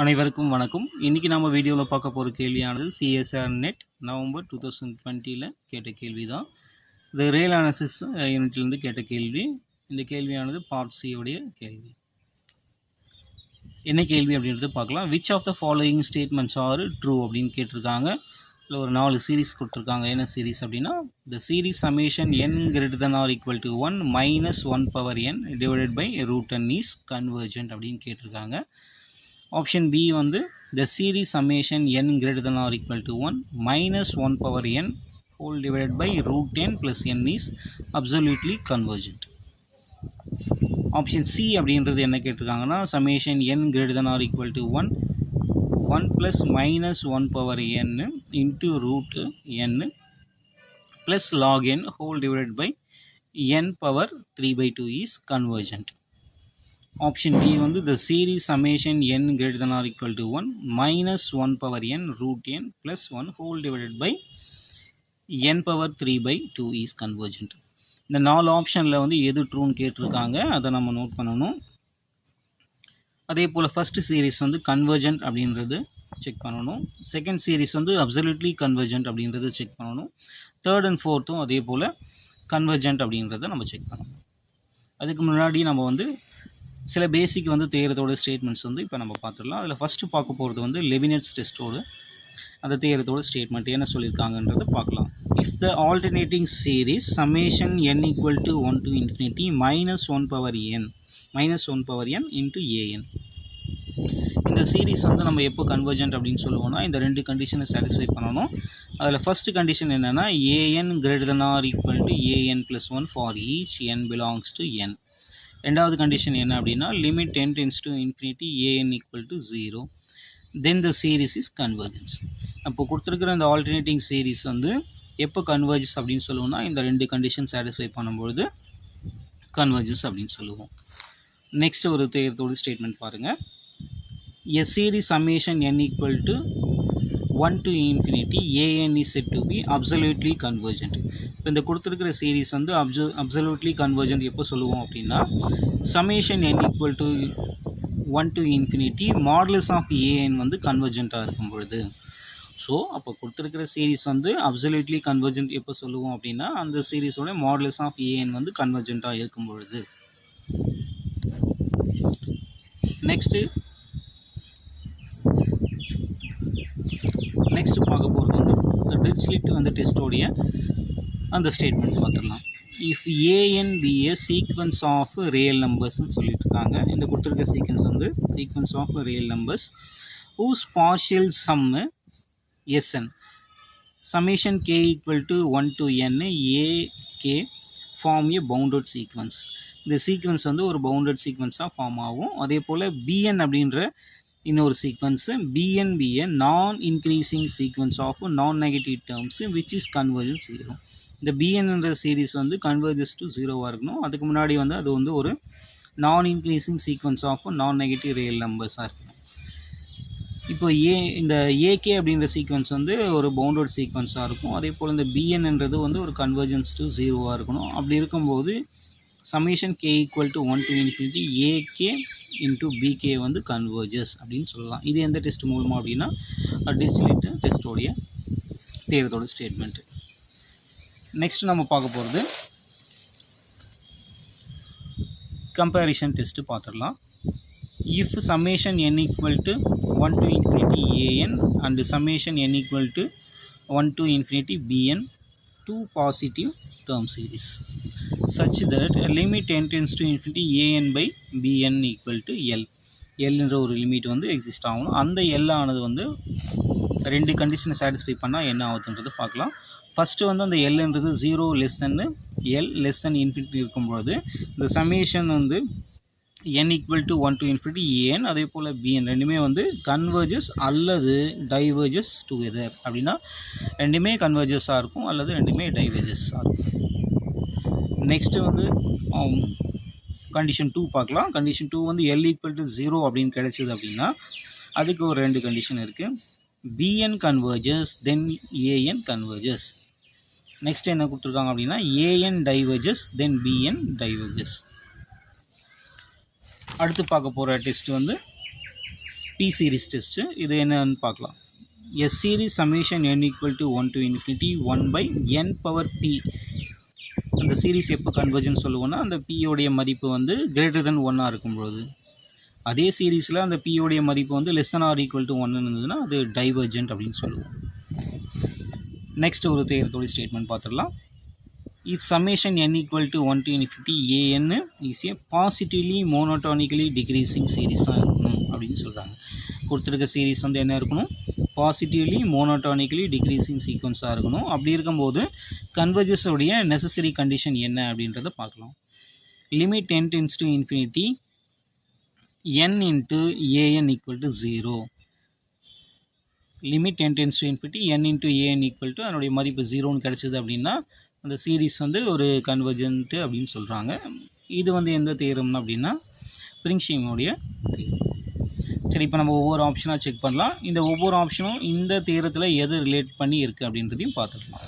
அனைவருக்கும் வணக்கம். இன்றைக்கி நம்ம வீடியோவில் பார்க்க போகிற கேள்வியானது சிஎஸ்ஆர் நெட் நவம்பர் 2020 கேட்ட கேள்வி தான். இது ரியல் அனாலிசிஸ் யூனிட்லேருந்து கேட்ட கேள்வி. இந்த கேள்வியானது பார்ட் சி உடைய கேள்வி. என்ன கேள்வி அப்படின்றது பார்க்கலாம். Which of the following statements are true அப்படின்னு கேட்டிருக்காங்க. இதில் ஒரு 4 சீரீஸ் கொடுத்துருக்காங்க. என்ன சீரீஸ் அப்படின்னா, the series summation n greater than or equal to 1 minus 1 power n divided by root n is convergent அப்படின்னு கேட்டிருக்காங்க. ஆப்ஷன் பி வந்து the series summation n greater than or equal to 1 minus 1 power n whole divided by root n plus n is absolutely convergent. Option C அப்படின்றது என்ன கேட்டிருக்காங்கன்னா, summation n greater than or equal to 1 plus minus 1 power n into root n plus log n whole divided by n power 3 by 2 is convergent. Option D வந்து the series summation n greater than or equal to 1 minus 1 power n root n plus 1 whole divided by n power 3 by 2 is convergent. இந்த 4 ஆப்ஷனில் வந்து எது ட்ரூன்னு கேட்டிருக்காங்க, அதை நம்ம note பண்ணணும். அதே போல் ஃபஸ்ட்டு சீரீஸ் வந்து கன்வர்ஜென்ட் அப்படின்றது செக் பண்ணணும். செகண்ட் சீரீஸ் வந்து அப்சல்யூட்லி கன்வர்ஜென்ட் அப்படின்றது செக் பண்ணணும். தேர்ட் அண்ட் ஃபோர்த்தும் அதே போல் கன்வர்ஜென்ட் அப்படின்றத நம்ம செக் பண்ணணும். அதுக்கு முன்னாடி நம்ம வந்து சில பேசிக் வந்து தேரத்தோட ஸ்டேட்மெண்ட்ஸ் வந்து இப்போ நம்ம பார்த்துடலாம். அதில் ஃபஸ்ட்டு பார்க்க போகிறது வந்து லெபினிட்ஸ் டெஸ்ட்டோடு அந்த தேரத்தோட ஸ்டேட்மெண்ட் என்ன சொல்லியிருக்காங்கன்றதை பார்க்கலாம். If the alternating series summation n equal to 1 to infinity minus 1 power n into an. இந்த சீரீஸ் வந்து நம்ம எப்போ கன்வர்ஜென்ட் அப்படின்னு சொல்லுவோம்னா, இந்த ரெண்டு கண்டிஷனை சாட்டிஸ்ஃபை பண்ணணும். அதில் ஃபஸ்ட்டு கண்டிஷன் என்னென்னா, an greater than or equal to an plus 1 for each n belongs to n. ரெண்டாவது கண்டிஷன் என்ன அப்படின்னா, limit n tends to infinity an equal to 0 then the series is convergence. அப்போ கொடுத்துருக்கிற இந்த alternating series வந்து எப்போ converges அப்படின்னு சொல்லுவோம்னா, இந்த ரெண்டு கண்டிஷன் சாட்டிஸ்ஃபை பண்ணும்பொழுது கன்வர்ஜஸ் அப்படின்னு சொல்லுவோம். நெக்ஸ்ட் ஒரு தேர்தோடு ஸ்டேட்மெண்ட் பாருங்கள். a series summation n equal to 1 to infinity an is said to be absolutely convergent. இப்போ இந்த கொடுத்துருக்கிற சீரீஸ் வந்து absolutely convergent எப்போ சொல்லுவோம் அப்படின்னா, summation n equal to 1 to infinity modulus of an வந்து கன்வர்ஜென்ட்டாக இருக்கும் பொழுது. ஸோ அப்போ கொடுத்துருக்கிற சீரீஸ் வந்து absolutely convergent எப்போ சொல்லுவோம் அப்படின்னா, அந்த சீரீஸோட modulus of an வந்து கன்வர்ஜென்ட்டாக இருக்கும் பொழுது. நெக்ஸ்ட் பார்க்க போகிறது வந்து டிரிச்லெட் வந்து டெஸ்ட்டோடைய அந்த ஸ்டேட்மெண்ட் பார்த்துடலாம். If AN be a sequence of real நம்பர்ஸ்ன்னு சொல்லிட்டு இருக்காங்க. இந்த கொடுத்துருக்க சீக்வன்ஸ் வந்து sequence of real numbers whose partial sum SN summation k equal to 1 to n ak form a bounded sequence. இந்த சீக்வன்ஸ் வந்து ஒரு பவுண்டட் சீக்வன்ஸாக ஃபார்ம் ஆகும். அதே போல் பிஎன் அப்படின்ற இன்னொரு சீக்வன்ஸு பிஎன்பிஏ நான் இன்க்ரீசிங் சீக்வன்ஸ் ஆஃப் நான் negative terms which is convergence 0. இந்த பிஎன்ன்ற சீரீஸ் வந்து கன்வர்ஜஸ் டு 0வாக இருக்கணும். அதுக்கு முன்னாடி வந்து அது வந்து ஒரு நான் இன்க்ரீசிங் சீக்வன்ஸ் ஆஃப் நான் நெகட்டிவ் ரியல் நம்பர்ஸாக இருக்கணும். இப்போ இந்த ஏகே அப்படின்ற சீக்வன்ஸ் வந்து ஒரு பவுண்டட் சீக்வன்ஸாக இருக்கும். அதே போல் இந்த பிஎன்ன்றது வந்து ஒரு கன்வர்ஜன்ஸ் டு 0வாக இருக்கணும். அப்படி இருக்கும்போது summation k equal to 1 to infinity ak into bk வந்து கன்வர்ஜஸ் அப்படின்னு சொல்லலாம். இது எந்த டெஸ்ட் மூலமாக அப்படின்னா, டிரிச்லெட் டெஸ்ட்டோடைய தேர்தோட ஸ்டேட்மெண்ட்டு. நெக்ஸ்ட் நம்ம பார்க்க போகிறது கம்பேரிஷன் டெஸ்ட்டு பார்த்துடலாம். If summation n equal to 1 to infinity an and summation n equal to 1 to infinity bn two positive term series such that limit n tends to infinity an by bn equal to l. என்ற ஒரு limit வந்து exist ஆகணும். அந்த L ஆனது வந்து ரெண்டு கண்டிஷனை satisfy பண்ணால் என்ன ஆகுதுன்றது பார்க்கலாம். ஃபஸ்ட்டு வந்து அந்த எல்ன்றது 0 less than L less than infinity இருக்கும்பொழுது இந்த சமேஷன் வந்து n equal to 1 to infinity an அதே போல் bn ரெண்டுமே வந்து கன்வர்ஜஸ் அல்லது டைவர்ஜஸ் டுகெதர். அப்படின்னா ரெண்டுமே கன்வர்ஜஸாக இருக்கும் அல்லது ரெண்டுமே டைவர்ஜஸாக இருக்கும். நெக்ஸ்ட்டு வந்து கண்டிஷன் 2 பார்க்கலாம். கண்டிஷன் 2 வந்து l equal to 0 அப்படின்னு கிடைச்சிது அப்படின்னா அதுக்கு ஒரு ரெண்டு கண்டிஷன் இருக்குது. bn converges then an converges. Next என்ன கொடுத்துருக்காங்க அப்படின்னா, an diverges then bn diverges. அடுத்து பார்க்க போகிற டெஸ்ட் வந்து P series test. இது என்னன்னு பார்க்கலாம். A series summation n equal to 1 to infinity 1 by n power p. அந்த சீரிஸ் எப்போ கன்வர்ஜன் சொல்லுவோம்னா அந்த p உடைய மதிப்பு வந்து greater than 1 இருக்கும்போது. அதே சீரிஸில் அந்த p உடைய மதிப்பு வந்து less than or equal to 1 இருந்ததுன்னா அது டைவர்ஜென்ட் அப்படின்னு சொல்லுவோம். நெக்ஸ்ட் ஒரு தேரத்தோட ஸ்டேட்மெண்ட் பார்த்துடலாம். If summation n equal to 1 to infinity an is a positively monotonically decreasing series இருக்கணும் அப்படின்னு சொல்கிறாங்க. கொடுத்துருக்க சீரிஸ் வந்து என்ன இருக்கணும், பாசிட்டிவ்லி மோனோட்டானிக்கலி டிக்ரீசிங் சீக்வன்ஸாக இருக்கணும். அப்படி இருக்கும்போது கன்வர்ஜஸோடைய நெசசரி கண்டிஷன் என்ன அப்படின்றத பார்க்கலாம். Limit n tends to infinity n into an equal to 0. Limit n tends to infinity n into an equal to அதனுடைய மதிப்பு 0ன்னு கிடச்சிது அப்படின்னா அந்த சீரிஸ் வந்து ஒரு கன்வர்ஜென்ட்டு அப்படின்னு சொல்கிறாங்க. இது வந்து எந்த தேரம்னு அப்படின்னா பிரிங்ஷீமுடைய தேரம். சரி, இப்போ நம்ம ஒவ்வொரு ஆப்ஷனாக செக் பண்ணலாம். இந்த ஒவ்வொரு ஆப்ஷனும் இந்த தேரத்தில் எது ரிலேட் பண்ணி இருக்குது அப்படின்றதையும் பார்த்துக்கலாம்.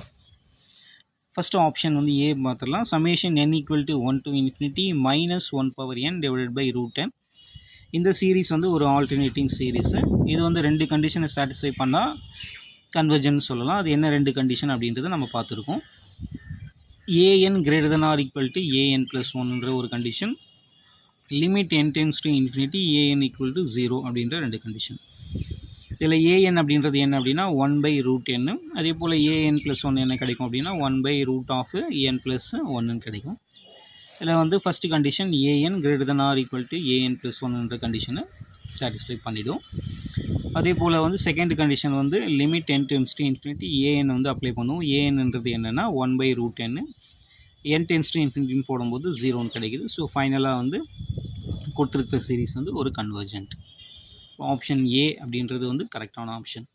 ஃபஸ்ட்டு ஆப்ஷன் வந்து ஏ பார்த்துடலாம். Summation n equal to 1 to infinity minus 1 power n divided by root n. இந்த சீரிஸ் வந்து ஒரு ஆல்டர்னேட்டிங் சீரிஸு. இது வந்து ரெண்டு கண்டிஷனை சாட்டிஸ்ஃபை பண்ணால் கன்வர்ஜன் சொல்லலாம். அது என்ன ரெண்டு கண்டிஷன் அப்படின்றத நம்ம பார்த்துருக்கோம். an greater than or equal to an plus 1ன்ற ஒரு condition, limit n tends to infinity an equal to 0 அப்படின்ற ரெண்டு கண்டிஷன். இதில் an அப்படின்றது என்ன அப்படின்னா 1 பை ரூட் n. அதே போல் an ப்ளஸ் 1 என்ன கிடைக்கும் அப்படின்னா 1 by root of n plus 1ன்னு கிடைக்கும். இதில் வந்து first condition an greater than or equal to an plus 1ன்ற கண்டிஷனை சாட்டிஸ்ஃபை பண்ணிவிடும். அதே போல் வந்து செகண்ட் கண்டிஷன் வந்து limit n tends to infinity an வந்து அப்ளை பண்ணுவோம். anன்றது என்னென்னா 1 by root n. n tends to இன்ஃபினிட்டின்னு போடும்போது 0ன்னு கிடைக்குது. ஸோ ஃபைனலாக வந்து கொடுத்துருக்கிற சீரிஸ் வந்து ஒரு கன்வர்ஜென்ட். ஆப்ஷன் ஏ அப்படின்றது வந்து கரெக்டான ஆப்ஷன்.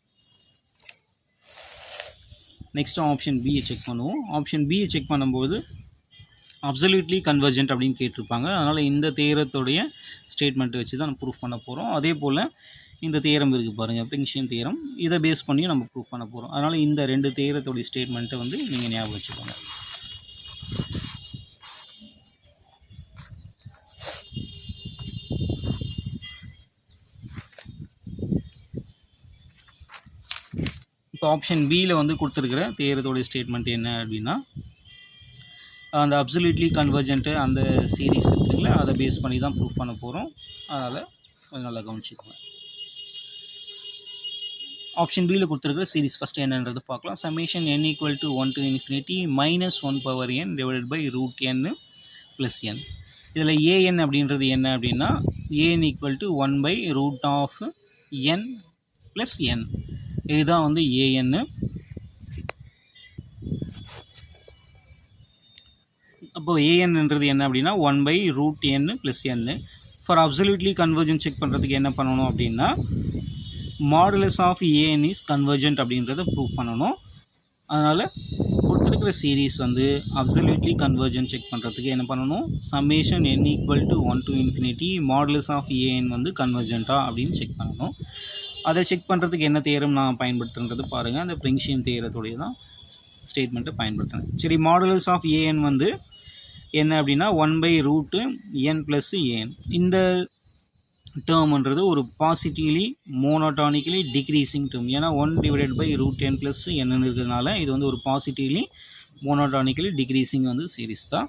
நெக்ஸ்ட் ஆப்ஷன் பியை செக் பண்ணுவோம். ஆப்ஷன் பியை செக் பண்ணும்போது அப்சல்யூட்லி கன்வர்ஜென்ட் அப்படின்னு கேட்டிருப்பாங்க. அதனால் இந்த தேரத்துடைய ஸ்டேட்மெண்ட்டை வச்சு தான் நம்ம ப்ரூஃப் பண்ண போகிறோம். அதே போல் இந்த தேரம் இருக்குது பாருங்கள், பிரிங்ஷியன் தேரம். இதை பேஸ் பண்ணி நம்ம ப்ரூஃப் பண்ண போகிறோம். அதனால் இந்த ரெண்டு தேரத்துடைய ஸ்டேட்மெண்ட்டை வந்து நீங்கள் ஞாபகம் வச்சுக்கோங்க. இப்போ ஆப்ஷன் பியில் வந்து கொடுத்துருக்கிற தேரத்தோடைய ஸ்டேட்மெண்ட் என்ன அப்படின்னா அந்த அப்சல்யூட்லி கன்வர்ஜென்ட்டு அந்த சீரிஸ் இருக்குங்களா, அதை பேஸ் பண்ணி தான் ப்ரூஃப் பண்ண போகிறோம். அதனால் கொஞ்சம் நல்லா கவனிச்சுக்கோங்க. ஆப்ஷன் பியில் கொடுத்துருக்கிற சீரிஸ் ஃபஸ்ட்டு என்னன்றது பார்க்கலாம். Summation n equal to 1 to infinity minus 1 power n divided by root n plus n. இதில் an அப்படின்றது என்ன அப்படின்னா an equal to 1 by root of n plus n. இதுதான் வந்து an. அப்போ anன்றது என்ன அப்படின்னா 1 by root n plus n. For absolutely convergence check பண்ணுறதுக்கு என்ன பண்ணணும் அப்படின்னா modulus of an is convergent அப்படின்றத ப்ரூவ் பண்ணணும். அதனால் கொடுத்துருக்கிற சீரீஸ் வந்து அப்சல்யூட்லி கன்வர்ஜன் செக் பண்ணுறதுக்கு என்ன பண்ணணும், summation n equal to 1 to infinity modulus of an வந்து கன்வர்ஜென்ட்டா அப்படின்னு செக் பண்ணணும். அதை செக் பண்ணுறதுக்கு என்ன தேரம் நான் பயன்படுத்துகிறது பாருங்கள். அந்த பிரிங்ஷியன் தேரத்துடைய தான் ஸ்டேட்மெண்ட்டை பயன்படுத்தினேன். சரி, மாடுலஸ் ஆஃப் an வந்து என்ன அப்படின்னா 1 by root n plus an. இந்த டேர்ம்ன்றது ஒரு பாசிட்டிவ்லி மோனோட்டானிக்கலி டிக்ரீசிங் டேர்ம். ஏன்னா 1 divided by root n plus n இருக்கிறதுனால இது வந்து ஒரு பாசிட்டிவ்லி மோனோட்டானிக்கலி டிக்ரீசிங் வந்து சீரிஸ் தான்.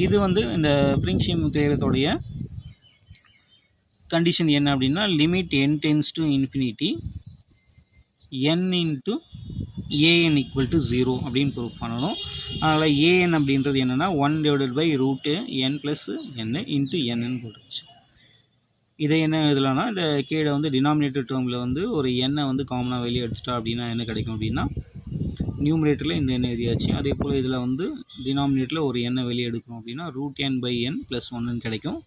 இது வந்து இந்த பிரிங்ஷியம் தேரத்துடைய கண்டிஷன் என்ன அப்படின்னா limit n tends to infinity n into an equal to 0 அப்படின்னு ப்ரூஃப் பண்ணணும். அதனால் an அப்படின்றது என்னென்னா 1 divided by root n plus n into n போட்டுருச்சு. இதை என்ன எழுதலாம்னா இந்த கீழே வந்து டினாமினேட்டர் டேர்மில் வந்து ஒரு எண்ணை வந்து காமனாக வெளியே எடுத்துட்டா அப்படின்னா என்ன கிடைக்கும் அப்படின்னா நியூமரேட்டரில் இந்த எண்ணெய் எழுதியாச்சு. அதே போல் இதில் வந்து டினாமினேட்டரில் ஒரு எண்ணெய் வெளியே எடுக்கணும் அப்படின்னா root n by n plus 1 கிடைக்கும்.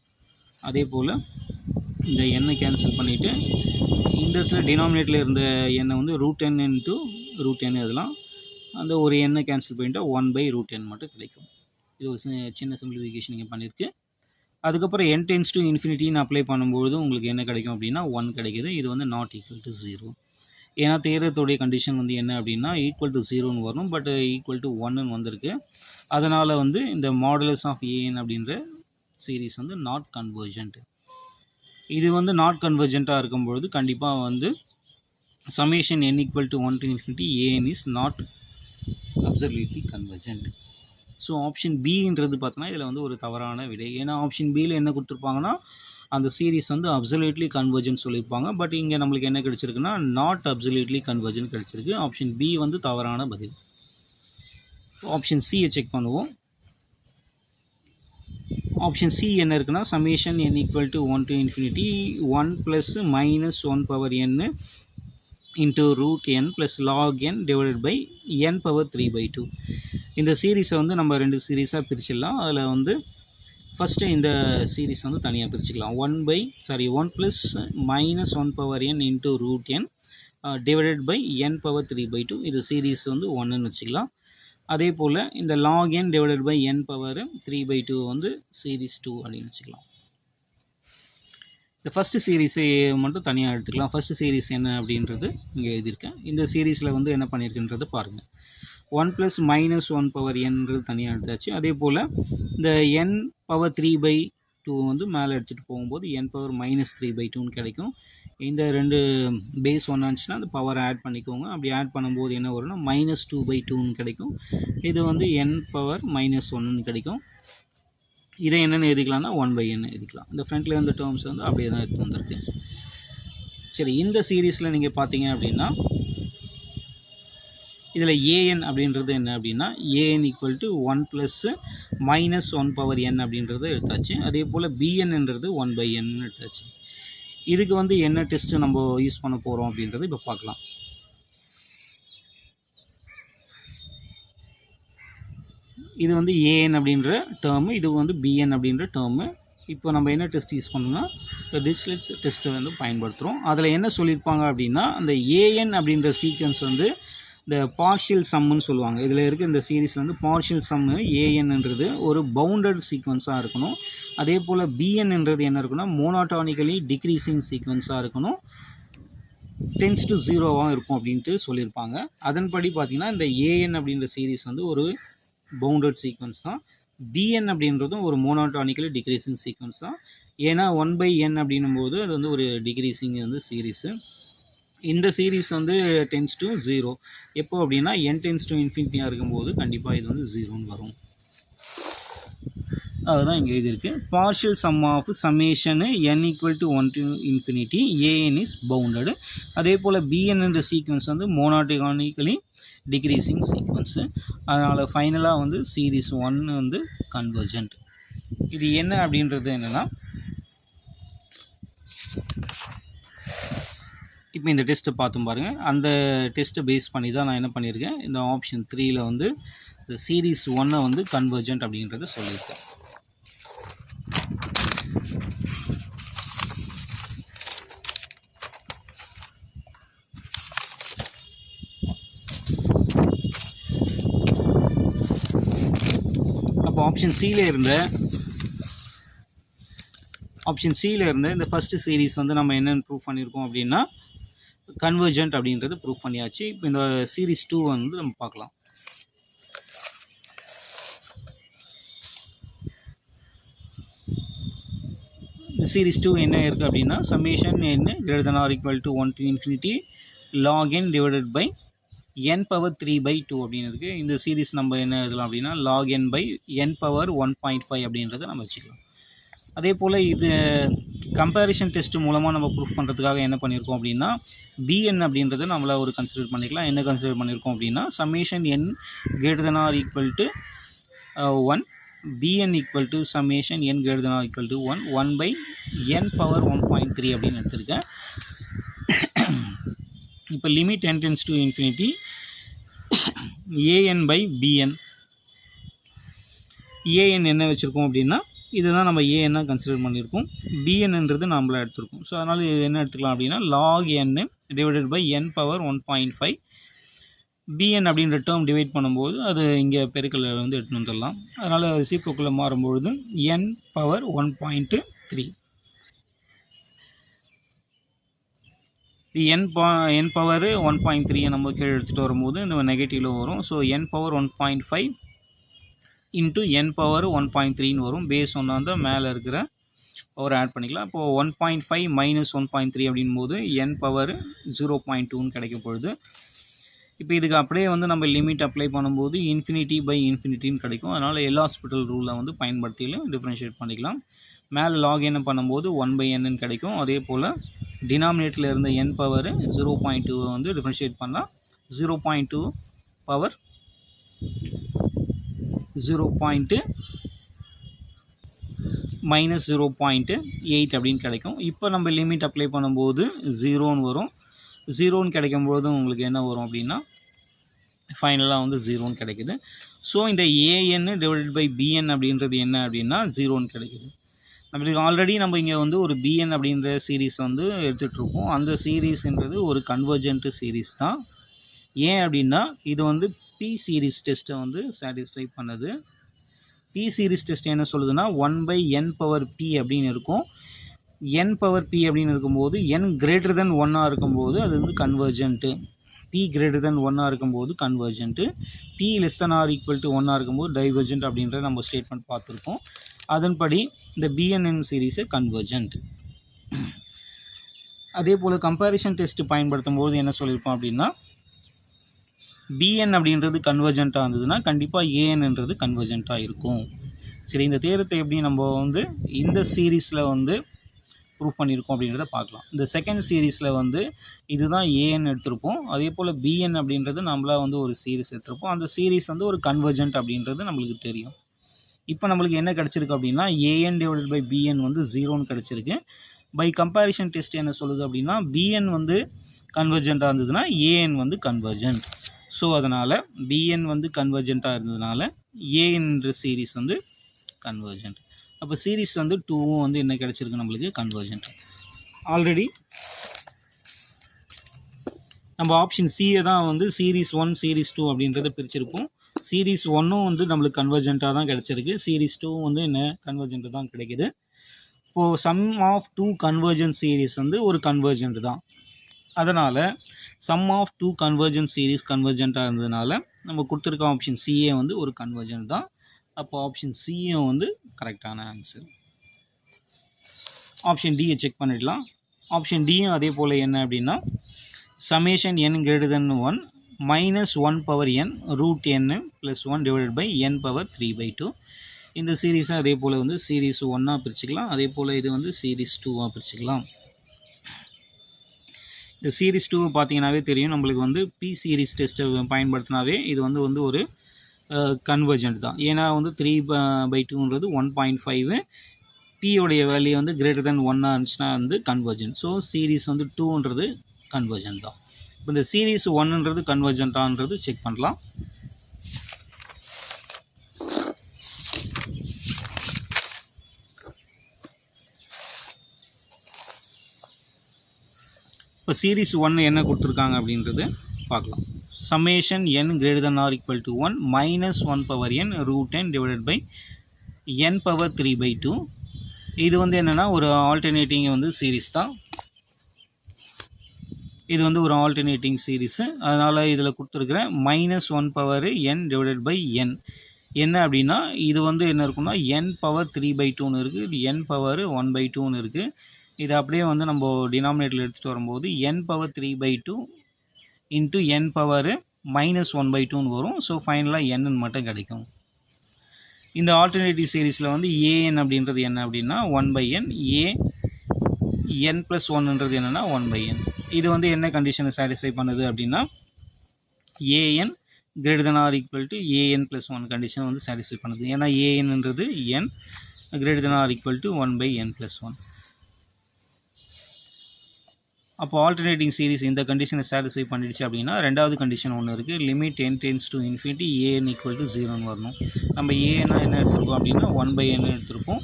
அதே போல் இந்த எண்ணை கேன்சல் பண்ணிவிட்டு இந்த இடத்துல டினாமினேட்டரில் இருந்த எண்ணெய் வந்து root n into root n எழுதலாம். அந்த ஒரு எண்ணை கேன்சல் பண்ணிவிட்டு 1 பை ரூட் n மட்டும் கிடைக்கும். இது ஒரு சின்ன சிம்பிளிஃபிகேஷன் நீங்கள் பண்ணியிருக்கு. அதுக்கப்புறம் n டென்ஸ் டு இன்ஃபினிட்டின்னு அப்ளை பண்ணும்போது உங்களுக்கு என்ன கிடைக்கும் அப்படின்னா 1 கிடைக்குது. இது வந்து நாட் ஈக்குவல் டு 0. ஏன்னா தேரத்துடைய கண்டிஷன் வந்து என்ன அப்படின்னா ஈக்குவல் டு 0ன்னு வரும், பட் ஈக்குவல் டு 1ன்னு வந்திருக்கு. அதனால் வந்து இந்த மாடுலஸ் ஆஃப் an அப்படின்ற சீரிஸ் வந்து நாட் கன்வர்ஜென்ட். இது வந்து நாட் கன்வர்ஜெண்ட்டாக இருக்கும்பொழுது கண்டிப்பாக வந்து summation n equal to 1 to infinity an is not absolutely convergent. So option பின்றது பார்த்தோன்னா இதில் வந்து ஒரு தவறான விடை. ஏன்னா ஆப்ஷன் பியில் என்ன கொடுத்துருப்பாங்கன்னா அந்த சீரீஸ் வந்து அப்சல்யூட்லி கன்வர்ஜென்ட் சொல்லியிருப்பாங்க. பட் இங்கே நம்மளுக்கு என்ன கிடச்சிருக்குன்னா நாட் அப்சல்யூட்லி கன்வர்ஜென்ட் கிடச்சிருக்கு. ஆப்ஷன் பி வந்து தவறான பதில். ஆப்ஷன் சியை செக் பண்ணுவோம். ஆப்ஷன் சி என்ன இருக்குன்னா summation n equal to 1 to infinity 1 plus minus 1 power n into root n plus log n divided by n power 3/2. இந்த சீரீஸை வந்து நம்ம ரெண்டு சீரீஸாக பிரிச்சிடலாம். அதில் வந்து ஃபஸ்ட்டு இந்த சீரீஸ் வந்து தனியாக பிரிச்சுக்கலாம். 1 plus minus 1 power n into root n divided by n power 3/2. இது சீரீஸ் வந்து 1ன்னு வச்சுக்கலாம். அதே போல் இந்த log n divided by n power 3/2 வந்து சீரீஸ் 2 அப்படின்னு வச்சுக்கலாம். இந்த ஃபஸ்ட்டு சீரீஸை மட்டும் தனியாக எடுத்துக்கலாம். ஃபஸ்ட்டு சீரீஸ் என்ன அப்படின்றது இங்கே எழுதியிருக்கேன். இந்த சீரீஸில் வந்து என்ன பண்ணியிருக்குன்றது பாருங்கள். 1 ப்ளஸ் மைனஸ் 1 பவர் nன்றது தனியாக எடுத்தாச்சு. அதே போல் இந்த n பவர் 3/2 வந்து மேலே எடுத்துகிட்டு போகும்போது n பவர் மைனஸ் 3/2ன்னு கிடைக்கும். இந்த ரெண்டு பேஸ் ஒன்று இருந்துச்சுன்னா அந்த பவர் ஆட் பண்ணிக்கோங்க. அப்படி ஆட் பண்ணும்போது என்ன வரும்னா மைனஸ் 2/2ன்னு கிடைக்கும். இது வந்து n பவர் மைனஸ் 1ன்னு கிடைக்கும். இதை என்னென்னு எழுதிக்கலாம்னா 1/n எழுதிக்கலாம். இந்த ஃப்ரண்ட்டில் இருந்த டேர்ம்ஸ் வந்து அப்படியே தான் எடுத்து வந்திருக்கு. சரி, இந்த சீரீஸில் நீங்கள் பார்த்தீங்க அப்படின்னா இதில் an அப்படின்றது என்ன அப்படின்னா an equal to 1 plus minus 1 power n அப்படின்றத எடுத்தாச்சு. அதே போல் bnன்றது 1/n எடுத்தாச்சு. இதுக்கு வந்து என்ன டெஸ்ட்டு நம்ம யூஸ் பண்ண போகிறோம் அப்படின்றது இப்போ பார்க்கலாம். இது வந்து an அப்படின்ற டேர்மு, இது வந்து bn அப்படின்ற டேர்மு. இப்போ நம்ம என்ன டெஸ்ட் யூஸ் பண்ணோம்னா டிரிச்லெட்ஸ் டெஸ்ட்டை வந்து பயன்படுத்துகிறோம். அதில் என்ன சொல்லியிருப்பாங்க அப்படின்னா அந்த an அப்படின்ற சீக்வன்ஸ் வந்து இந்த பார்ஷியல் சம்முன்னு சொல்லுவாங்க. இதில் இருக்க இந்த சீரீஸில் வந்து பார்ஷியல் சம்மு anன்றது ஒரு பவுண்டட் சீக்வன்ஸாக இருக்கணும். அதே போல் bnன்றது என்ன இருக்குன்னா மோனோட்டானிக்கலி டிக்ரீசிங் சீக்வன்ஸாக இருக்கணும். டென்ஸ் டு 0வாக இருக்கும் அப்படின்ட்டு சொல்லியிருப்பாங்க. அதன்படி பார்த்திங்கன்னா இந்த an அப்படின்ற சீரீஸ் வந்து ஒரு பவுண்டட் சீக்வன்ஸ் தான். bn அப்படின்றதும் ஒரு மோனோட்டானிக்கலி டிக்ரீசிங் சீக்வன்ஸ் தான். ஏன்னா 1/n அப்படின்னும் போது அது வந்து ஒரு டிக்ரீசிங் வந்து சீரீஸு. இந்த சீரீஸ் வந்து டென்ஸ் டு 0 எப்போ அப்படின்னா n டென்ஸ் டு இன்ஃபினிட்டியாக இருக்கும்போது கண்டிப்பாக இது வந்து 0ன்னு வரும். அதுதான் இங்கே எழுதியிருக்கு. Partial sum of summation n equal to 1 to infinity an is bounded. அதே போல் bn என்ற சீக்வன்ஸ் வந்து மோனோட்டானிக்கலி டிக்ரீசிங் சீக்வன்ஸு. அதனால் ஃபைனலாக வந்து சீரீஸ் 1 வந்து கன்வர்ஜென்ட். இது என்ன அப்படின்றது என்னென்னா இப்போ இந்த டெஸ்ட்டை பார்த்தும் பாருங்கள். அந்த டெஸ்ட்டை பேஸ் பண்ணி தான் நான் என்ன பண்ணியிருக்கேன், இந்த ஆப்ஷன் 3ல் வந்து இந்த சீரீஸ் 1 வந்து கன்வர்ஜென்ட் அப்படின்றத சொல்லியிருக்கேன். அப்போ ஆப்ஷன் சியில் இருந்த இந்த ஃபஸ்ட்டு சீரீஸ் வந்து நம்ம என்னென்னு ப்ரூவ் பண்ணியிருக்கோம் அப்படின்னா கன்வர்ஜென்ட் அப்படின்றது ப்ரூவ் பண்ணியாச்சு. இப்போ இந்த சீரீஸ் 2 வந்து நம்ம பார்க்கலாம். இந்த சீரீஸ் 2 என்ன இருக்குது அப்படின்னா summation n greater than or equal to 1 to infinity log n divided by n power 3/2 அப்படின்னு இருக்குது. இந்த சீரீஸ் நம்ம என்ன எழுதலாம் அப்படின்னா log n by n power 1.5 அப்படின்றத நம்ம வச்சுக்கலாம். அதே போல் இது கம்பேரிஷன் டெஸ்ட் மூலமாக நம்ம ப்ரூஃப் பண்ணுறதுக்காக என்ன பண்ணியிருக்கோம் அப்படின்னா bn அப்படின்றத நம்மள ஒரு கன்சிடர் பண்ணிக்கலாம். என்ன கன்சிடர் பண்ணியிருக்கோம் அப்படின்னா summation n greater than or equal to 1 bn equal to summation n greater than or equal to 1 by n power 1.3 அப்படின்னு எடுத்திருக்கேன். இப்போ limit n tends to infinity an by bn. an என்ன வச்சுருக்கோம் அப்படின்னா இதுதான் நம்ம ஏன்னா கன்சிடர் பண்ணியிருக்கோம். bnன்றது நம்மள எடுத்திருக்கோம். ஸோ அதனால் இது என்ன எடுத்துக்கலாம் அப்படின்னா log n divided by n power 1.5. bn அப்படின்ற டேர்ம் டிவைட் பண்ணும்போது அது இங்கே பெருக்கல் வந்து எடுத்துன்னு வந்துடலாம். அதனால் ரெசிப்ரோக்கல் மாறும்பொழுது n பவர் 1.3. n பவர் 1.3 நம்ம கீழே எடுத்துகிட்டு வரும்போது இந்த நெகட்டிவில் வரும். So n power 1.5 into n power 1.3ன்னு வரும். பேஸ் ஒன்று வந்து மேலே இருக்கிற பவர் ஆட் பண்ணிக்கலாம். இப்போது 1.5 மைனஸ் 1.3 அப்படின்போது n பவர் 0.2ன்னு கிடைக்கும் பொழுது இப்போ இதுக்கு அப்படியே வந்து நம்ம லிமிட் அப்ளை பண்ணும்போது இன்ஃபினிட்டி பை இன்ஃபினிட்டின்னு கிடைக்கும். அதனால் எல் ஹாஸ்பிட்டல் ரூலை வந்து பயன்படுத்தியும் டிஃப்ரென்ஷியேட் பண்ணிக்கலாம். மேலே லாக் என்ன பண்ணும்போது 1/n கிடைக்கும். அதே போல் டினாமினேட்டரில் இருந்த n பவர் 0.2 வந்து டிஃப்ரென்ஷியேட் பண்ணால் 0.2 பவர் 0. மைனஸ் 0.8 அப்படின்னு கிடைக்கும். இப்போ நம்ம லிமிட் அப்ளை பண்ணும்போது 0ன்னு வரும். 0ன்னு கிடைக்கும்போது உங்களுக்கு என்ன வரும் அப்படின்னா ஃபைனலாக வந்து 0ன்னு கிடைக்குது. ஸோ இந்த ஏஎன் டிவைடட் பை பிஎன் அப்படின்றது என்ன அப்படின்னா 0ன்னு கிடைக்குது. நம்மளுக்கு ஆல்ரெடி நம்ம இங்கே வந்து ஒரு பிஎன் அப்படின்ற சீரீஸ் வந்து எடுத்துகிட்ருக்கோம். அந்த சீரீஸ்ன்றது ஒரு கன்வர்ஜென்ட் சீரீஸ் தான். ஏன் அப்படின்னா இது வந்து பி சீரீஸ் டெஸ்ட்டை வந்து சாட்டிஸ்ஃபை பண்ணுது. பி சீரீஸ் டெஸ்ட் என்ன சொல்லுதுன்னா 1/n பவர் p அப்படின்னு இருக்கும். n பவர் p அப்படின்னு இருக்கும்போது n greater than 1 இருக்கும்போது அது வந்து கன்வர்ஜென்ட்டு. p greater than 1 இருக்கும்போது கன்வர்ஜென்ட்டு. p less than or equal to 1 இருக்கும்போது டைவர்ஜென்ட் அப்படின்ற நம்ம ஸ்டேட்மெண்ட் பார்த்துருக்கோம். அதன்படி இந்த பிஎன்என் சீரீஸு கன்வர்ஜென்ட். அதே போல் கம்பேரிஷன் டெஸ்ட் பயன்படுத்தும் போது என்ன சொல்லியிருப்போம் அப்படின்னா பிஎன் அப்படின்றது கன்வர்ஜென்ட்டாக இருந்ததுன்னா கண்டிப்பாக ஏஎன்ன்றது கன்வர்ஜென்ட்டாக இருக்கும். சரி, இந்த தேரத்தை எப்படி நம்ம வந்து இந்த சீரீஸில் வந்து ப்ரூவ் பண்ணியிருக்கோம் அப்படின்றத பார்க்கலாம். இந்த செகண்ட் சீரீஸில் வந்து இதுதான் ஏஎன் எடுத்திருப்போம். அதே போல் பிஎன் அப்படின்றது நம்மளாக வந்து ஒரு சீரீஸ் எடுத்திருப்போம். அந்த சீரீஸ் வந்து ஒரு கன்வர்ஜென்ட் அப்படின்றது நம்மளுக்கு தெரியும். இப்போ நம்மளுக்கு என்ன கிடச்சிருக்கு அப்படின்னா ஏஎன் டிவைடட் பை பிஎன் வந்து 0ன்னு கிடச்சிருக்கு. பை கம்பேரிஷன் டெஸ்ட் என்ன சொல்லுது அப்படின்னா பிஎன் வந்து கன்வர்ஜென்ட்டாக இருந்ததுன்னா ஏஎன் வந்து கன்வர்ஜென்ட். ஸோ அதனால் பிஎன் வந்து கன்வர்ஜென்ட்டாக இருந்ததுனால ஏஎன்ற சீரீஸ் வந்து கன்வர்ஜென்ட். அப்போ சீரீஸ் வந்து 2வும் வந்து என்ன கிடச்சிருக்கு நம்மளுக்கு கன்வர்ஜென்ட். ஆல்ரெடி நம்ம ஆப்ஷன் சியை தான் வந்து சீரீஸ் 1 சீரீஸ் 2 அப்படின்றத பிரிச்சிருப்போம். சீரீஸ் 1ம் வந்து நம்மளுக்கு கன்வர்ஜென்ட்டாக தான் கிடச்சிருக்கு. சீரீஸ் 2 வந்து என்ன கன்வர்ஜென்ட் தான் கிடைக்குது. இப்போது சம் ஆஃப் 2 கன்வர்ஜென்ட் சீரீஸ் வந்து ஒரு கன்வர்ஜென்ட் தான். அதனால் சம் ஆஃப் 2 கன்வர்ஜென்ட் சீரீஸ் கன்வர்ஜென்ட்டாக இருந்ததுனால நம்ம கொடுத்துருக்க ஆப்ஷன் சிஏ வந்து ஒரு கன்வர்ஜென்ட் தான். அப்போ ஆப்ஷன் சிஏ வந்து கரெக்டான ஆன்சர். ஆப்ஷன் டியை செக் பண்ணிடலாம். ஆப்ஷன் டியும் அதே போல் என்ன அப்படின்னா summation n greater than 1 minus 1 power n root n plus 1 divided by n power 3/2. இந்த சீரீஸை அதே போல் வந்து சீரீஸ் 1ஆக பிரிச்சுக்கலாம். அதே போல் இது வந்து சீரீஸ் 2ஆக பிரிச்சுக்கலாம். இந்த சீரீஸ் 2 பார்த்தீங்கன்னாவே தெரியும் நம்மளுக்கு வந்து பி சீரீஸ் டெஸ்ட்டை பயன்படுத்தினாவே இது வந்து ஒரு கன்வர்ஜென்ட் தான். ஏன்னா வந்து 3/2ன்றது 1.5 பியோடைய வேல்யூ வந்து கிரேட்டர் தென் 1 இருந்துச்சுன்னா வந்து கன்வர்ஜென்ட். ஸோ சீரீஸ் வந்து 2ன்றது கன்வர்ஜென்ட் தான். இப்போ இந்த சீரீஸ் 1ன்றது கன்வர்ஜென்ட்டான்றது செக் பண்ணலாம். இப்போ சீரீஸ் 1 என்ன கொடுத்துருக்காங்க அப்படின்றது பார்க்கலாம். Summation n greater than or equal to 1 minus 1 power n root n divided by n power 3/2. இது வந்து என்னென்னா ஒரு ஆல்டர்னேட்டிங் வந்து சீரீஸ் தான். இது வந்து ஒரு ஆல்டர்னேட்டிங் சீரீஸு. அதனால் இதில் கொடுத்துருக்குற minus 1 power n divided by n என்ன அப்படின்னா இது வந்து என்ன இருக்குன்னா n பவர் 3/2ன்னு இருக்குது. இது n பவர் 1/2ன்னு இருக்குது. இது அப்படியே வந்து நம்ம டினாமினேட்டரில் எடுத்துகிட்டு வரும்போது n power 3/2 into n power minus 1/2ன்னு வரும். ஸோ ஃபைனலாக n மட்டும் கிடைக்கும். இந்த ஆல்டர்னேட்டிவ் சீரீஸில் வந்து ஏஎன் அப்படின்றது என்ன அப்படின்னா 1/n, n ப்ளஸ் 1ன்றது என்னென்னா 1/n. இது வந்து என்ன கண்டிஷனை சாட்டிஸ்ஃபை பண்ணுது அப்படின்னா AN greater than or equal to an + 1 condition வந்து சாட்டிஸ்ஃபை பண்ணுது. ஏன்னா ஏஎன்ன்றது n greater than or equal to 1/n + 1. அப்போ ஆல்டர்னேட்டிங் சீரீஸ் இந்த கண்டிஷனை சாட்டிஸ்ஃபை பண்ணிடுச்சு அப்படின்னா ரெண்டாவது கண்டிஷன் ஒன்று இருக்குது. Limit n tends to infinity an equal to 0ன்னு வரணும். நம்ம ஏன்னா என்ன எடுத்திருக்கோம் அப்படின்னா 1/n எடுத்திருப்போம்.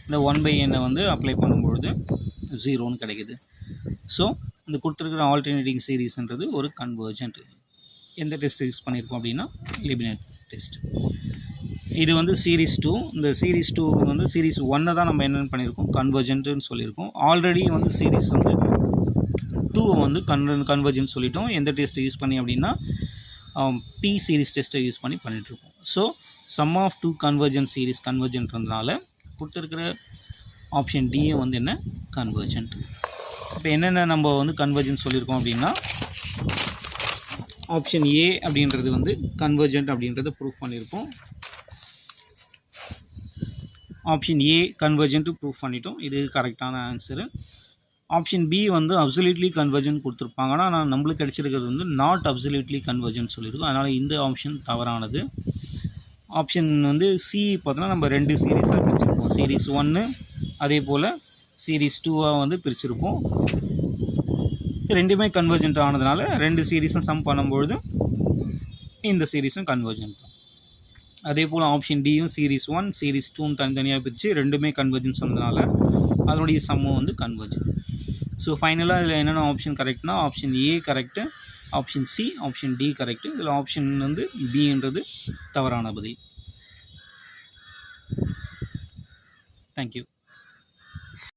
இந்த 1/n வந்து அப்ளை பண்ணும்பொழுது 0ன்னு கிடைக்குது. ஸோ இந்த கொடுத்துருக்கிற ஆல்டர்னேட்டிங் சீரீஸ்ன்றது ஒரு கன்வர்ஜென்ட். எந்த டெஸ்ட் யூஸ் பண்ணியிருக்கோம் அப்படின்னா லீப்னிஸ் டெஸ்ட். இது வந்து சீரீஸ் 2. இந்த சீரீஸ் 2 வந்து சீரீஸ் 1 தான் நம்ம என்னென்னு பண்ணியிருக்கோம் கன்வர்ஜென்ட்னு சொல்லியிருக்கோம். ஆல்ரெடி வந்து சீரீஸ் வந்து 2 வந்து கன்வர்ஜென்ட் சொல்லிட்டோம். எந்த டெஸ்ட்டை யூஸ் பண்ணி அப்படின்னா பி சீரீஸ் டெஸ்ட்டை யூஸ் பண்ணி பண்ணிகிட்ருக்கோம். So sum of 2 convergent series கன்வர்ஜென்ட்ன்றதுனால கொடுத்துருக்கிற ஆப்ஷன் டியும் வந்து என்ன கன்வர்ஜென்ட். இப்போ என்னென்ன நம்ம வந்து கன்வர்ஜென்ட் சொல்லியிருக்கோம் அப்படின்னா, ஆப்ஷன் ஏ அப்படின்றது வந்து கன்வர்ஜென்ட் அப்படின்றத ப்ரூஃப் பண்ணியிருக்கோம். ஆப்ஷன் ஏ கன்வர்ஜென்ட் ப்ரூஃப் பண்ணிட்டோம், இது கரெக்டான ஆன்சரு. ஆப்ஷன் பி வந்து அப்சல்யூட்லி கன்வர்ஜென்ட் கொடுத்துருப்பாங்க, ஆனால் நம்மளுக்கு கிடச்சிருக்கிறது வந்து நாட் அப்சல்யூட்லி கன்வர்ஜென்ட் சொல்லியிருக்கோம், அதனால் இந்த ஆப்ஷன் தவறானது. ஆப்ஷன் வந்து சி பார்த்தோன்னா நம்ம 2 சீரீஸாக பிரிச்சிருப்போம், சீரீஸ் 1 அதே போல் சீரீஸ் 2வாக வந்து பிரிச்சிருப்போம். ரெண்டுமே கன்வர்ஜென்ட் ஆனதுனால 2 சீரீஸும் சம் பண்ணும்பொழுது இந்த சீரீஸும் கன்வர்ஜென்ட் தான். அதே போல் ஆப்ஷன் டியும் சீரீஸ் 1 சீரீஸ் 2 தனித்தனியாக பிரித்து ரெண்டுமே கன்வர்ஜென்ட் சொன்னதுனால அதனுடைய சம்மும் வந்து கன்வர்ஜென்ட். ஸோ ஃபைனலாக இதில் என்னென்ன ஆப்ஷன் கரெக்ட்னா, option A correct, option C option D correct, இதில் ஆப்ஷன் வந்து பின்றது தவறான பதில். தேங்க்யூ.